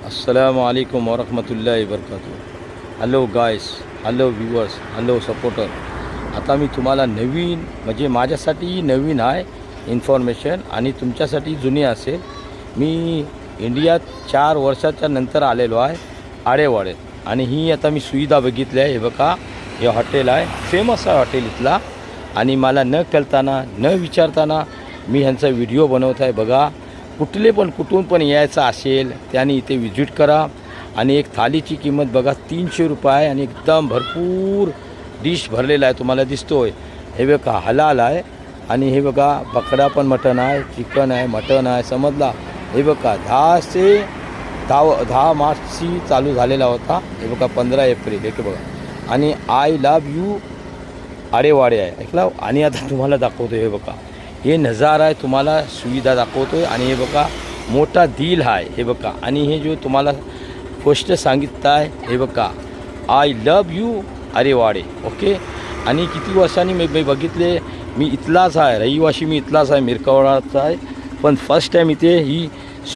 अस्सलामु अलैकुम वरहमतुल्लाहि वबरकातुह. Hello guys, hello viewers, hello supporter. आता मी तुम्हाला नवीन म्हणजे माझ्यासाठी नवीन आहे इन्फॉर्मेशन आणि तुमच्यासाठी जुनी असेल. मी इंडियात 4 वर्षाच्या नंतर आलेलो आहे आडेवाड्यात आणि ही आता मी सुविधा बघितली आहे. हे बघा, हे हॉटेल आहे, फेमस आहे हॉटेल इथला. आणि मला न कळताना न विचारताना मी ह्यांचा व्हिडिओ बनवत आहे. बघा, कुठून पण यायचं असेल त्याने इथे विजिट करा. आणि एक थालीची किंमत बघा 300 रुपये आहे आणि एकदम भरपूर डिश भरलेला आहे, तुम्हाला दिसतोय. हे बघा हलाल आहे आणि हे बघा बकडा पण मटण आहे, चिकन आहे, मटण आहे, समजला. हे बघा 10 मार्चशी चालू झालेला होता. हे बघा 15 एप्रिल. हे बघा आणि आय लव्ह यू आडेवाडे आहे, ऐकला. आणि आता तुम्हाला दाखवतो. हे बघा हे नजारा आहे, तुम्हाला सुविधा दाखवतोय. आणि हे बघा मोठा दिल आहे. हे बघा आणि हे जो तुम्हाला गोष्ट सांगितलं आहे, हे बघा आय लव्ह यू आरेवाडे. ओके. आणि किती वर्षांनी मी बघितले. मी इथलाच आहे, रहिवाशी मी इथलाच आहे, मिरकवाडाचा आहे. पण फर्स्ट टाईम इथे ही